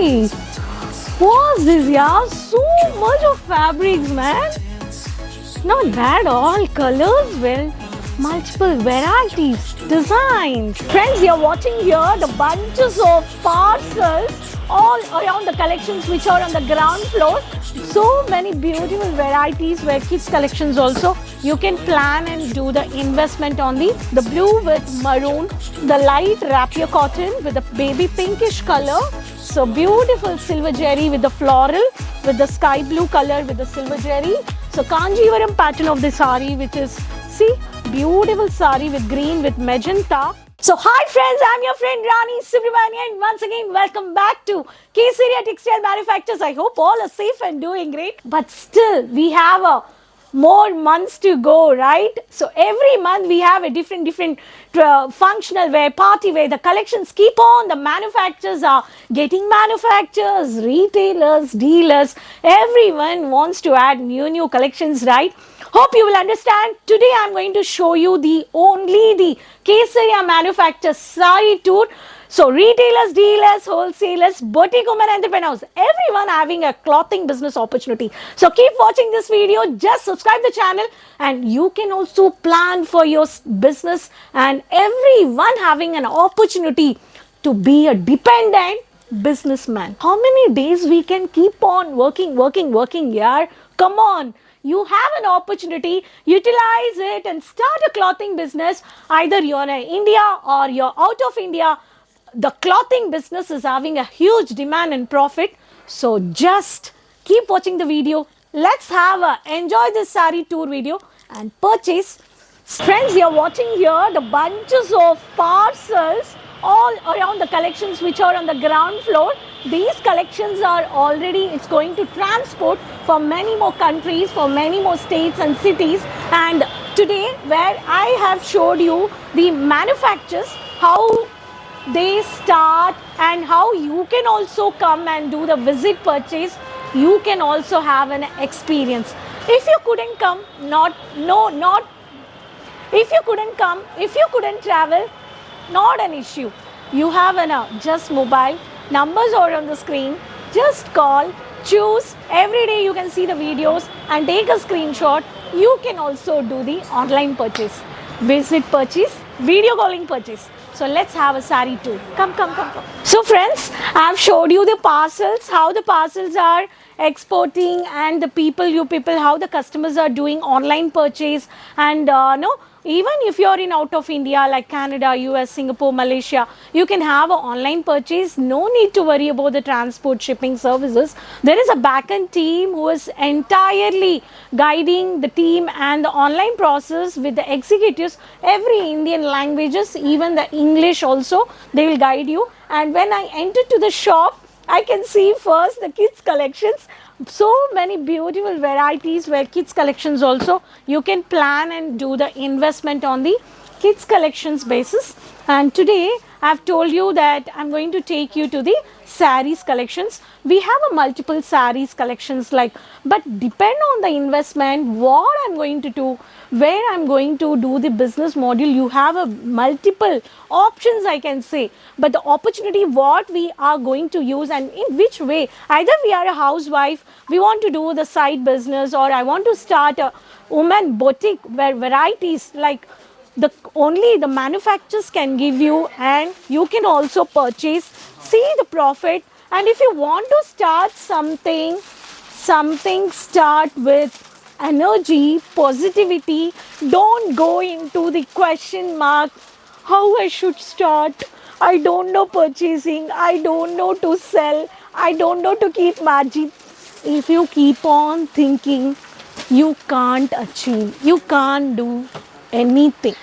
nice. What's this, yeah? So much of fabrics, man. Not bad, all colors, well, multiple varieties, designs. Friends, you're watching here the bunches of parcels all around the collections which are on the ground floor. So many beautiful varieties where kids collections also. You can plan and do the investment on the blue with maroon, the light rapier cotton with the baby pinkish color. So beautiful silver jerry with the floral, with the sky blue color with the silver jerry. So Kanjivaram pattern of the sari, which is, see, beautiful sari with green with magenta. So hi friends, I'm your friend Rani Subramanian and once again welcome back to Kesaria Textile Manufacturers. I hope all are safe and doing great. But still, we have more months to go, right? So every month we have a different functional wear, party wear. The collections keep on. The manufacturers are getting manufacturers, retailers, dealers. Everyone wants to add new collections, right? Hope you will understand. Today I am going to show you the Kesaria Manufacturers Sari Tour. So retailers, dealers, wholesalers, boutique women entrepreneurs, everyone having a clothing business opportunity. So keep watching this video, just subscribe the channel and you can also plan for your business and everyone having an opportunity to be a dependent businessman. How many days we can keep on working, yeah? Come on. You have an opportunity, utilize it and start a clothing business. Either you're in India or you're out of India. The clothing business is having a huge demand and profit. So just keep watching the video. Let's enjoy this sari tour video and purchase. Friends, you're watching here the bunches of parcels all around the collections which are on the ground floor. These collections are already, it's going to transport for many more countries, for many more states and cities. And today where I have showed you the manufacturers, how they start and how you can also come and do the visit purchase. You can also have an experience. If you couldn't come, if you couldn't travel, not an issue. You have just mobile, numbers are on the screen, just call, choose. Every day you can see the videos and take a screenshot. You can also do the online purchase, visit purchase, video calling purchase. So let's have a sari tour. Come. So friends, I have showed you the parcels, how the parcels are exporting and you people, how the customers are doing online purchase. And even if you're in out of India like Canada, US, Singapore, Malaysia, you can have an online purchase. No need to worry about the transport shipping services. There is a back-end team who is entirely guiding the team and the online process with the executives. Every Indian languages, even the English also, they will guide you. And when I enter to the shop, I can see first the kids collections. So many beautiful varieties where kids collections also. You can plan and do the investment on the kids collections basis. And today I have told you that I'm going to take you to the saris collections. We have a multiple saris collections but depend on the investment, what I'm going to do, where I'm going to do the business model. You have a multiple options, I can say, but the opportunity what we are going to use and in which way. Either we are a housewife, we want to do the side business, or I want to start a woman boutique where varieties only the manufacturers can give you and you can also purchase, see the profit. And if you want to start something start with energy, positivity. Don't go into the question mark, how I should start. I don't know purchasing, I don't know to sell, I don't know to keep margin. If you keep on thinking, you can't achieve, you can't do anything.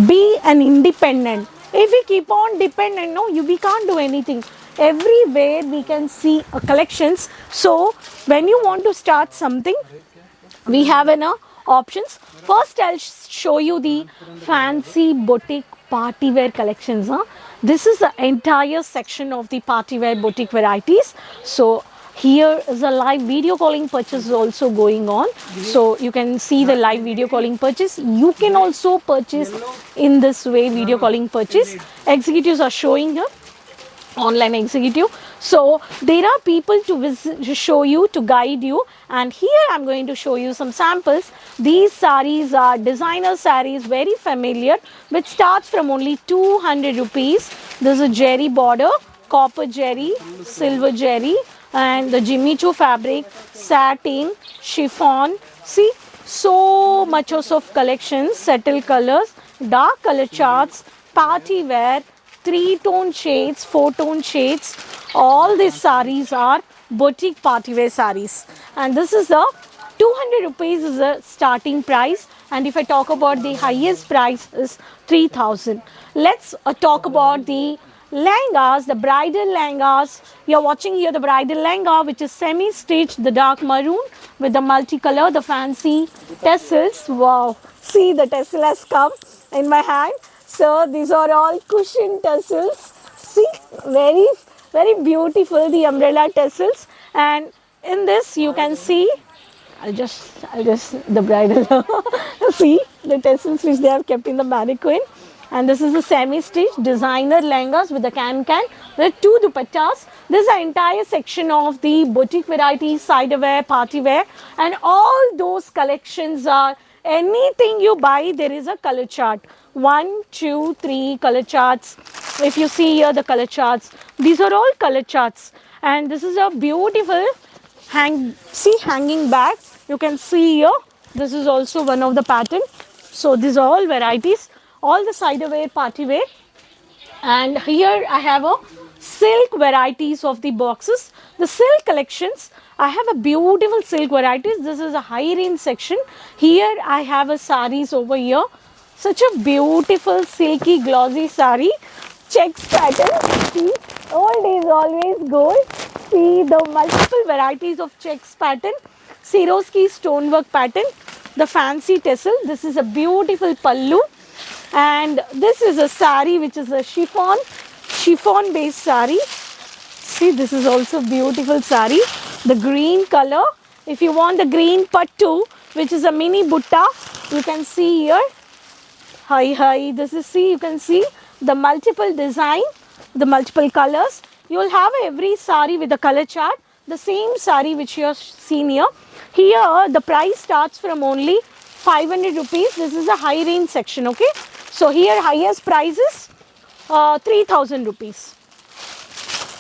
Be an independent. If we keep on dependent, we can't do anything. Everywhere we can see collections. So when you want to start something, we have options. First I'll show you the fancy boutique party wear collections. This is the entire section of the party wear boutique varieties. So here is a live video calling purchase also going on. So you can see the live video calling purchase. You can also purchase in this way, video calling purchase. Executives are showing here. online executive. So there are people to visit, to show you, to guide you, and here I'm going to show you some samples. These sarees are designer sarees, very familiar, which starts from only 200 rupees. This is a jerry border, copper jerry, silver jerry, and the Jimmy Choo fabric, satin, chiffon. See, so much of collections, subtle colors, dark color charts, party wear, 3-tone shades, 4-tone shades. All these sarees are boutique party wear sarees. And this is a 200 rupees is the starting price. And if I talk about the highest price is 3000. Let's talk about the lehengas, the bridal lehengas. You're watching here the bridal lehenga, which is semi-stitched, the dark maroon with the multicolor, the fancy tassels. Wow, see the tassel has come in my hand. So these are all cushion tassels. See, very, very beautiful, the umbrella tassels. And in this you can see, I'll just the bridal see the tassels which they have kept in the mannequin. And this is a semi-stitched designer lehengas with the can with 2 dupattas. This is the entire section of the boutique varieties, side wear, party wear, and all those collections are anything you buy. There is a color chart. 1, 2, 3 color charts. If you see here the color charts, these are all color charts. And this is a beautiful hanging bag. You can see here. This is also one of the pattern. So these are all varieties, all the side wear, party wear. And here I have a silk varieties of the boxes. The silk collections, I have a beautiful silk varieties. This is a high range section. Here I have a sarees over here. Such a beautiful silky glossy saree. Checks pattern. See, old is always gold. See the multiple varieties of checks pattern. Swarovski stonework pattern. The fancy tassel. This is a beautiful pallu. And this is a saree which is a chiffon based saree. See, this is also beautiful saree. The green color. If you want the green pattu, which is a mini butta, you can see here. Hi. This is, see, you can see the multiple design, the multiple colors. You will have every saree with the color chart. The same saree which you have seen here. Here, the price starts from only 500 rupees. This is a high range section, okay? So here highest price is 3000 rupees.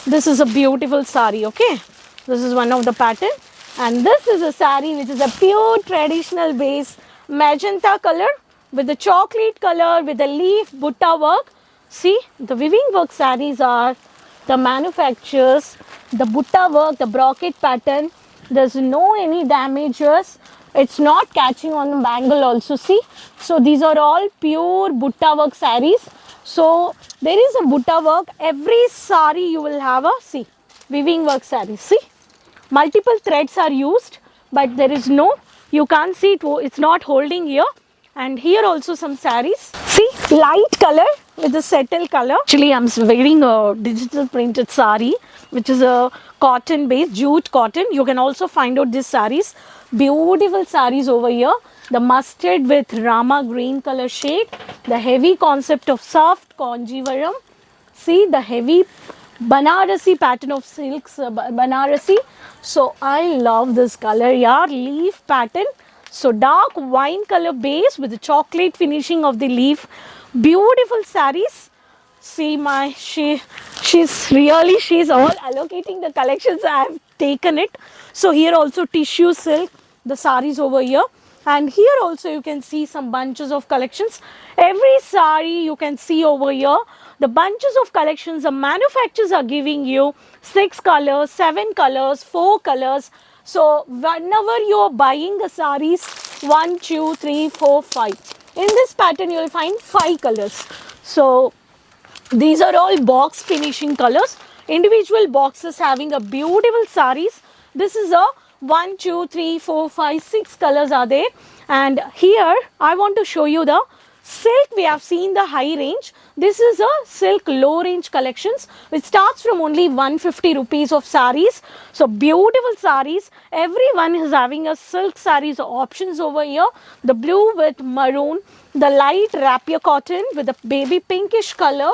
This is a beautiful saree, okay? This is one of the pattern. And this is a saree which is a pure traditional base magenta color with the chocolate color with the leaf butta work. See, the weaving work sarees are the manufacturers, the butta work, the brocade pattern. There's no any damages. It's not catching on the bangle also, see. So these are all pure butta work sarees. So there is a butta work. Every saree you will have a, see, weaving work sarees, see. Multiple threads are used, but there is no, you can't see it, it's not holding here. And here also some sarees. See, light color with the settle color. Actually, I'm wearing a digital printed saree, which is a cotton based, jute cotton. You can also find out these sarees. Beautiful sarees over here. The mustard with Rama green color shade. The heavy concept of soft Kanjivaram. See the heavy Banarasi pattern of silks, Banarasi. So I love this color, yeah, leaf pattern. So dark wine color base with the chocolate finishing of the leaf. Beautiful sarees. See she's all allocating the collections. I have taken it. So here also tissue silk, the sarees over here. And here also you can see some bunches of collections. Every saree you can see over here. The bunches of collections, the manufacturers are giving you 6 colors, 7 colors, 4 colors. So whenever you are buying the sarees, 1, 2, 3, 4, 5. In this pattern you will find 5 colors. So these are all box finishing colors. Individual boxes having a beautiful sarees. This is a 1, 2, 3, 4, 5, 6 colors are there. And here I want to show you the silk. We have seen the high range. This is a silk low range collections which starts from only 150 rupees of sarees. So beautiful sarees. Everyone is having a silk sarees options over here. The blue with maroon, the light rapier cotton with the baby pinkish color.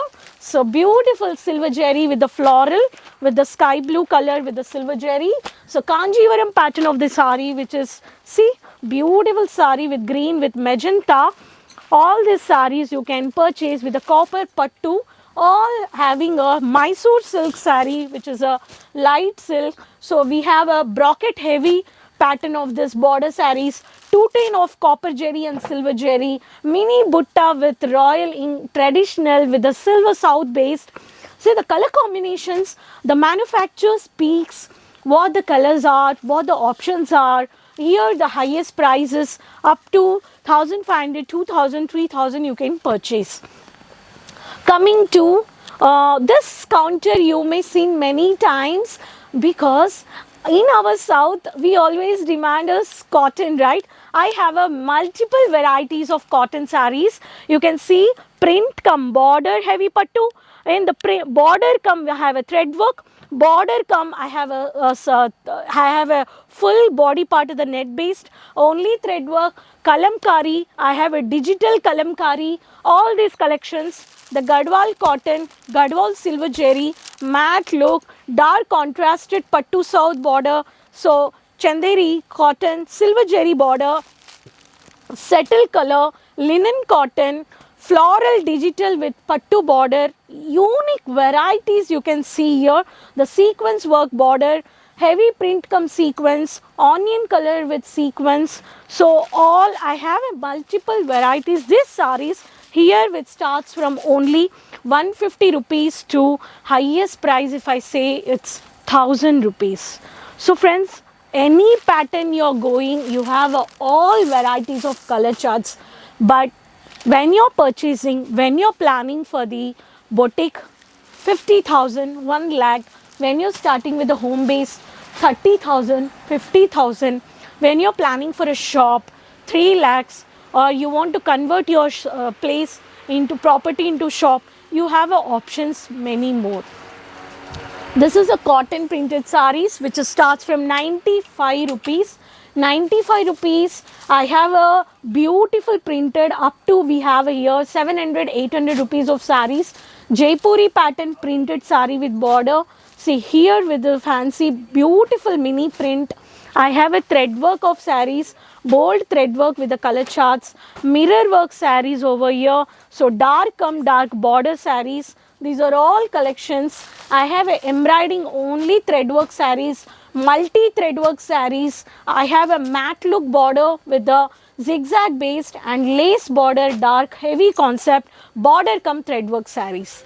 So beautiful silver jerry with the floral, with the sky blue color with the silver jerry. So Kanjivaram pattern of the sari, which is, see, beautiful sari with green with magenta. All these saris you can purchase with the copper pattu, all having a Mysore silk sari, which is a light silk. So we have a brocade heavy pattern of this border saris, two-tone of copper jerry and silver jerry, mini butta with royal ink, traditional with the silver south based. See the color combinations, the manufacturer speaks what the colors are, what the options are. Here the highest prices up to 1500, 2000, 3000 you can purchase. Coming to this counter, you may see many times, because in our south we always demand us cotton, right? I have a multiple varieties of cotton saris. You can see print come border heavy pattu. In the border come I have a thread work. Border come I have a full body part of the net based, only thread work. Kalamkari, I have a digital kalamkari. All these collections, the Gadwal cotton, Gadwal silver jerry, matte look, dark contrasted pattu south border. So Chanderi cotton, silver jerry border, settle color, linen cotton, floral digital with pattu border, unique varieties you can see here. The sequence work border, heavy print come sequence, onion color with sequence. So all I have a multiple varieties. This saris here which starts from only 150 rupees to highest price, if I say it's 1000 rupees. So friends, any pattern you're going, you have all varieties of color charts. But when you're purchasing, when you're planning for the boutique, 50,000, 1 lakh, when you're starting with the home base, 30,000, 50,000, when you're planning for a shop, 3 lakhs, or you want to convert your place into property into shop, you have options many more. This is a cotton printed saris which starts from 95 rupees. 95 rupees. I have a beautiful printed up to, we have a here 700, 800 rupees of saris. Jaipuri pattern printed sari with border. See here with the fancy beautiful mini print. I have a thread work of saris, bold thread work with the color charts, mirror work saris over here. So dark come dark border saris. These are all collections. I have a embroidering only thread work saris, multi thread work saris. I have a matte look border with the zigzag based and lace border, dark heavy concept border come thread work saris.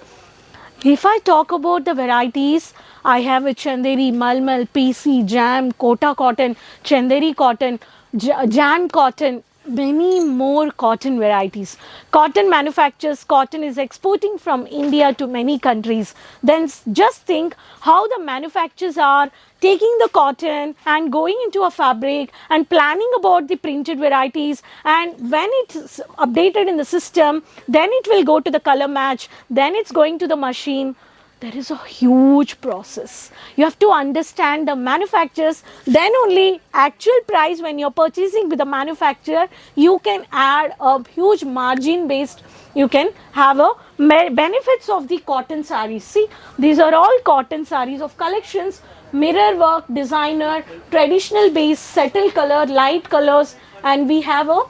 If I talk about the varieties, I have a Chanderi, Malmal, PC, Jam, Kota cotton, Chanderi cotton, Jam cotton, many more cotton varieties. Cotton manufacturers, cotton is exporting from India to many countries. Then just think how the manufacturers are taking the cotton and going into a fabric and planning about the printed varieties, and when it's updated in the system, then it will go to the color match, then it's going to the machine. There is a huge process. You have to understand the manufacturers, then only actual price when you're purchasing with the manufacturer, you can add a huge margin based, you can have a benefits of the cotton saris. See, these are all cotton saris of collections, mirror work, designer, traditional base, settle color, light colors, and we have a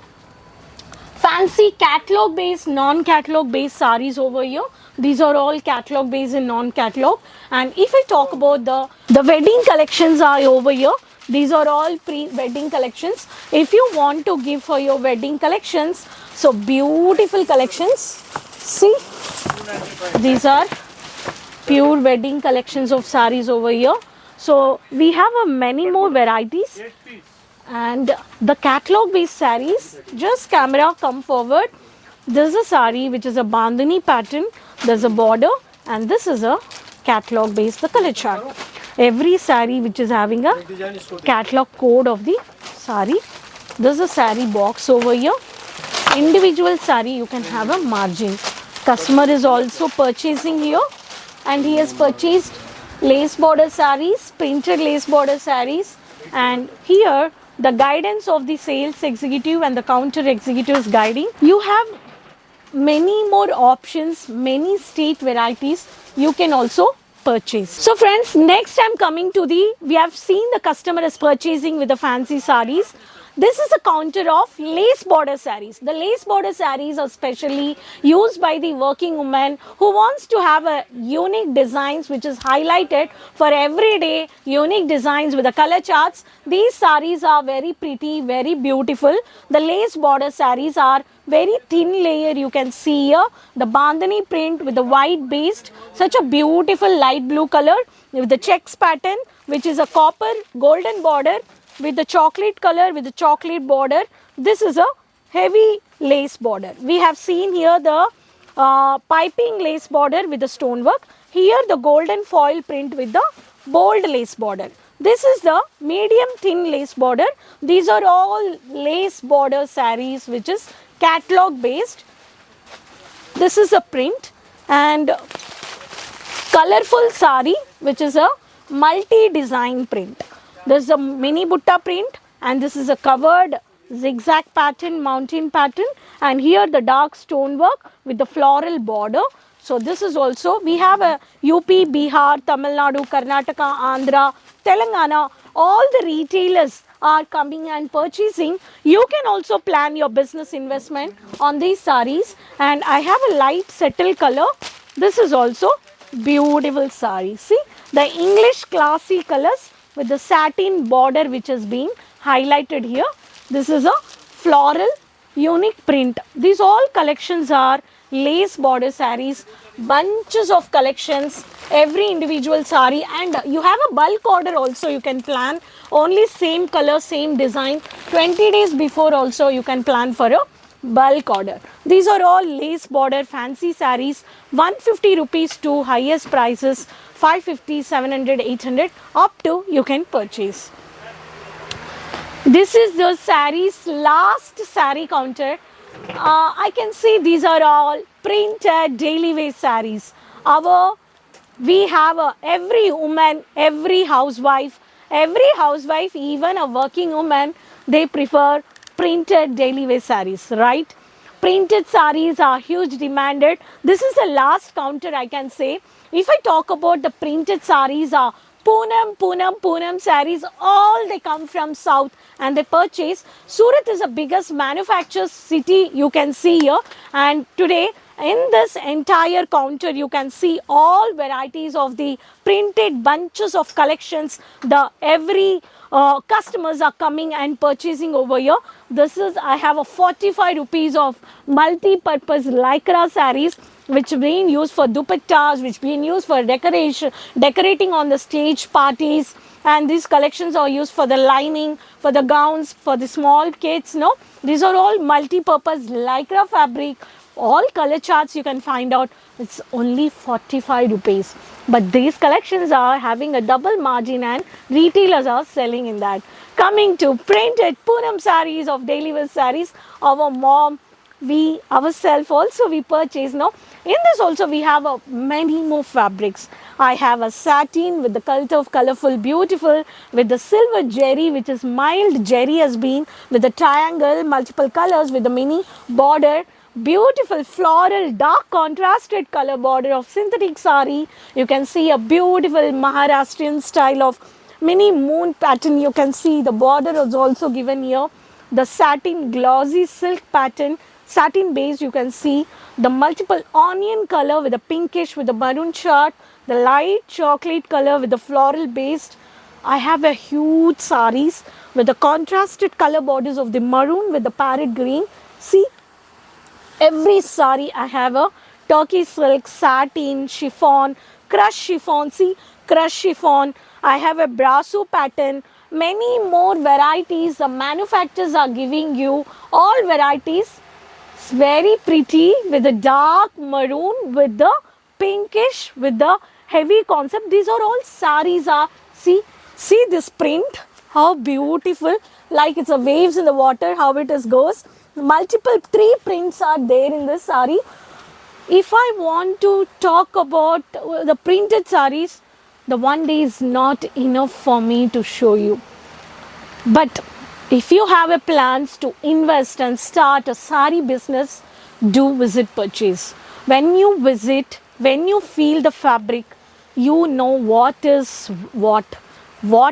fancy catalog based, non-catalog based saris over here. These are all catalog based and non-catalog. And if I talk about the wedding collections are over here, these are all pre-wedding collections. If you want to give for your wedding collections, so beautiful collections. See, these are pure wedding collections of saris over here. So we have many more varieties. And the catalog based saris, just camera come forward. This is a sari which is a bandhani pattern. There's a border, and this is a catalog based the color chart. Every sari which is having a catalog code of the sari. This is a sari box over here. Individual sari you can have a margin. Customer is also purchasing here, and he has purchased lace border saris, printed lace border saris, and here the guidance of the sales executive and the counter executives guiding. You have many more options, many state varieties you can also purchase. So friends, next I'm coming to we have seen the customer is purchasing with the fancy sarees. This is a counter of lace border sarees. The lace border sarees are specially used by the working woman who wants to have a unique designs which is highlighted for everyday unique designs with the color charts. These sarees are very pretty, very beautiful. The lace border sarees are very thin layer, you can see here the bandhani print with the white based, such a beautiful light blue color with the checks pattern, which is a copper golden border with the chocolate color with the chocolate border. This is a heavy lace border. We have seen here the piping lace border with the stonework. Here the golden foil print with the bold lace border. This is the medium thin lace border. These are all lace border sarees which is catalog based. This is a print and colorful sari which is a multi design print. This is a mini butta print and this is a covered zigzag pattern, mountain pattern, and here the dark stonework with the floral border. So this is also, we have a UP, Bihar, Tamil Nadu, Karnataka, Andhra, Telangana, all the retailers are coming and purchasing. You can also plan your business investment on these sarees, and I have a light settle color. This is also beautiful saree. See the English classy colors with the satin border which has been highlighted here. This is a floral unique print. These all collections are lace border sarees, bunches of collections, every individual saree, and you have a bulk order also. You can plan only same color, same design. 20 days before also you can plan for a bulk order. These are all lace border fancy sarees, 150 rupees to highest prices 550, 700, 800 up to you can purchase. This is the sarees last saree counter. I can see these are all printed daily wear sarees. We have every woman, every housewife, even a working woman, they prefer printed daily wear sarees, right? Printed sarees are huge demanded. This is the last counter I can say. If I talk about the printed sarees are Poonam sarees, all they come from south and they purchase. Surat is the biggest manufacturer city you can see here, and today in this entire counter you can see all varieties of the printed bunches of collections. The every customers are coming and purchasing over here. This is, I have a 45 rupees of multi-purpose lycra sarees which being used for dupattas, which being used for decorating on the stage parties, and these collections are used for the lining, for the gowns, for the small kids. No, these are all multi-purpose lycra fabric. All color charts you can find out. It's only 45 rupees. But these collections are having a double margin and retailers are selling in that. Coming to printed Poonam sarees of daily wear sarees, our mom, we ourselves also we purchase. No, in this also we have many more fabrics. I have a satin with the cult of colorful, beautiful, with the silver jerry, which is mild jerry has been, with the triangle, multiple colors, with the mini border. Beautiful floral dark contrasted color border of synthetic sari. You can see a beautiful Maharashtrian style of mini moon pattern. You can see the border is also given here. The satin glossy silk pattern, satin base. You can see the multiple onion color with the pinkish with the maroon chart, the light chocolate color with the floral based. I have a huge saris with the contrasted color borders of the maroon with the parrot green. See, every sari I have a turkey silk, satin, chiffon, crush chiffon. See, crush chiffon. I have a brasso pattern. Many more varieties. The manufacturers are giving you all varieties. It's very pretty with the dark maroon, with the pinkish, with the heavy concept. These are all saris. See this print. How beautiful. Like it's a waves in the water. How it is goes. Multiple 3 prints are there in this sari. If I want to talk about the printed saris, the one day is not enough for me to show you. But if you have a plans to invest and start a sari business, do visit purchase. When you visit, when you feel the fabric, you know what is what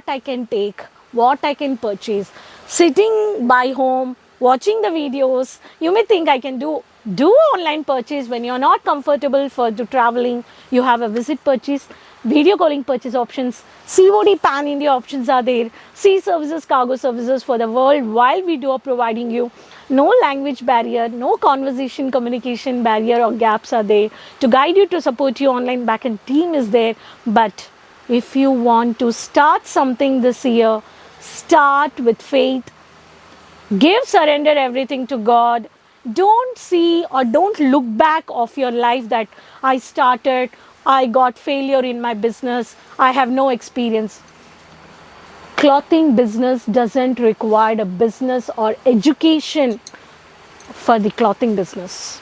I can take, what I can purchase. Sitting by home, watching the videos, you may think I can do online purchase. When you're not comfortable for the traveling, you have a visit purchase, video calling purchase options, COD pan India options are there, sea services, cargo services for the world while we are providing you. No language barrier, no conversation communication barrier or gaps are there to guide you, to support you. Online backend team is there. But if you want to start something this year, start with faith. Give, surrender everything to God. Don't see or don't look back of your life that I started, I got failure in my business, I have no experience. Clothing business doesn't require a business or education for the clothing business.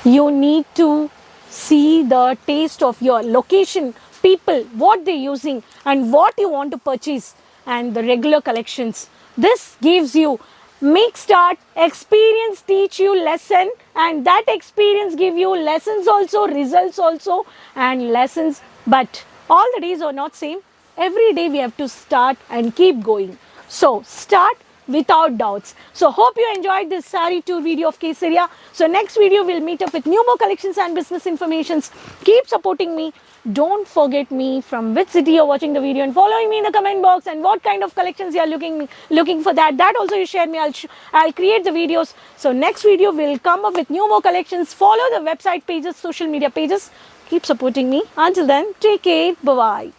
You need to see the taste of your location, people, what they're using and what you want to purchase, and the regular collections. This gives you make start, experience teach you lesson, and that experience give you lessons also, results also, and lessons. But all the days are not same. Every day we have to start and keep going. So start without doubts. So hope you enjoyed this sari tour video of Kesaria. So next video we'll meet up with new more collections and business informations. Keep supporting me. Don't forget me from which city you're watching the video, and following me in the comment box, and what kind of collections you are looking for. That also you share me. I'll create the videos. So next video will come up with new more collections. Follow the website pages, social media pages. Keep supporting me. Until then, take care. Bye bye.